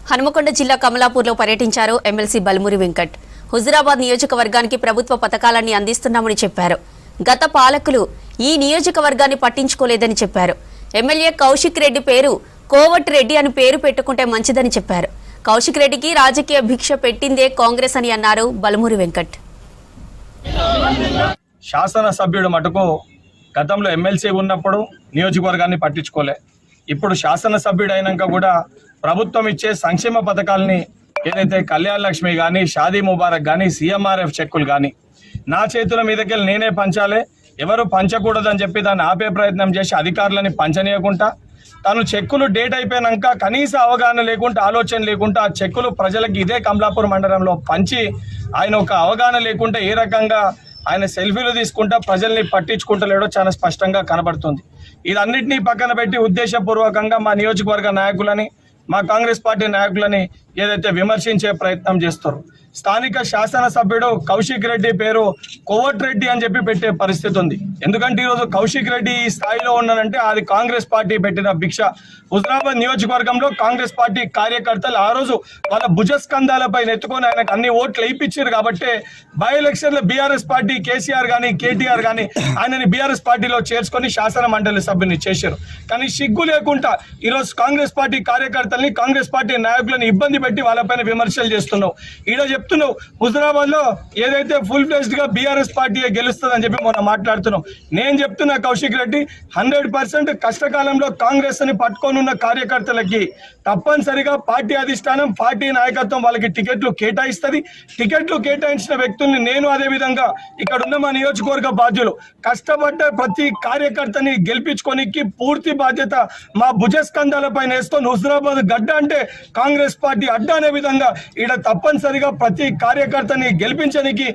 హనుమకొండ జిల్లా కమలాపూర్లో పర్యటించారు ఎమ్మెల్సీ బల్మూరి వెంకట్. హుజురాబాద్ నియోజకవర్గానికి ప్రభుత్వ పథకాలన్నీ అందిస్తున్నామని చెప్పారు. గత పాలకులు ఈ నియోజకవర్గాన్ని పట్టించుకోలేదని చెప్పారు. ఎమ్మెల్యే కౌశిక్ రెడ్డి పేరు కోవట్ రెడ్డి అని పేరు పెట్టుకుంటే మంచిదని చెప్పారు. కౌశిక్ రెడ్డికి రాజకీయ భిక్ష పెట్టిందే కాంగ్రెస్ అని అన్నారు బల్మూరి వెంకట్. శాసనసభ్యుడు మటుకు గతంలో ఎమ్మెల్సీ ఉన్నప్పుడు నియోజకవర్గాన్ని పట్టించుకోలే. ఇప్పుడు శాసనసభ్యుడు అయినాక కూడా ప్రభుత్వం ఇచ్చే సంక్షేమ పథకాలని ఏదైతే కళ్యాణ లక్ష్మి కానీ, షాదీ ముబారక్ కానీ, CMRF చెక్కులు కానీ నా చేతుల మీదకెళ్ళి నేనే పంచాలి, ఎవరు పంచకూడదని చెప్పి దాన్ని ఆపే ప్రయత్నం చేసి అధికారులని పంచనీయకుండా తను చెక్కులు డేట్ అయిపోయినాక కనీస అవగాహన లేకుండా, ఆలోచన లేకుండా ఆ చెక్కులు ప్రజలకు ఇదే కమలాపూర్ మండలంలో పంచి ఆయన ఒక అవగాహన లేకుండా ఏ రకంగా ఆయన సెల్ఫీలు తీసుకుంటా ప్రజల్ని పట్టించుకుంటలేడో చాలా స్పష్టంగా కనబడుతుంది. ఇదన్నిటినీ పక్కన పెట్టి ఉద్దేశపూర్వకంగా మా నియోజకవర్గ నాయకులని, మా కాంగ్రెస్ పార్టీ నాయకులని ఏదైతే విమర్శించే ప్రయత్నం చేస్తారు. స్థానిక శాసనసభ్యుడు కౌశిక్ రెడ్డి పేరు కోవట్ రెడ్డి అని చెప్పి పెట్టే పరిస్థితి ఉంది. ఎందుకంటే ఈరోజు కౌశిక్ రెడ్డి ఈ స్థాయిలో ఉన్నాడంటే అది కాంగ్రెస్ పార్టీ పెట్టిన భిక్ష. హుజురాబాద్ నియోజకవర్గంలో కాంగ్రెస్ పార్టీ కార్యకర్తలు ఆ రోజు వాళ్ళ భుజస్కంధాలపై ఎత్తుకొని ఆయనకు అన్ని ఓట్లు వేయించారు కాబట్టి బై ఎలక్షన్లో బీఆర్ఎస్ పార్టీ కేసీఆర్ కానీ, కేటీఆర్ కానీ ఆయనని బీఆర్ఎస్ పార్టీలో చేర్చుకొని శాసన మండలి సభ్యుని చేశారు. కానీ సిగ్గు లేకుండా ఈరోజు కాంగ్రెస్ పార్టీ కార్యకర్తల్ని, కాంగ్రెస్ పార్టీ నాయకులను ఇబ్బంది పెట్టి వాళ్ళపైన విమర్శలు చేస్తున్నావు. ఈరోజు చెప్తున్నావు హుజురాబాద్ లో ఏదైతే ఫుల్ ఫ్లెజ్డ్ గా బీఆర్ఎస్ పార్టీ గెలుస్తుందని చెప్పి మనం మాట్లాడుతున్నాం. నేను చెప్తున్నా కౌశిక్ రెడ్డి 100% కష్టకాలంలో కాంగ్రెస్ అని పట్టుకొని ఉన్న కార్యకర్తలకి తప్పనిసరిగా పార్టీ అధిష్టానం, పార్టీ నాయకత్వం వాళ్ళకి టికెట్లు కేటాయిస్తుంది. టికెట్లు కేటాయించిన వ్యక్తుల్ని నేను అదే విధంగా ఇక్కడ ఉన్న మా నియోజకవర్గ బాధ్యులు కష్టపడ్డ ప్రతి కార్యకర్తని గెలిపించుకోనికి పూర్తి బాధ్యత మా భుజస్కంధాల పైన వేసుకొని హుజురాబాద్ గడ్డ అంటే కాంగ్రెస్ పార్టీ అడ్డ అనే విధంగా ఇక్కడ తప్పనిసరిగా ప్రతి కార్యకర్తని గెలిపించడానికి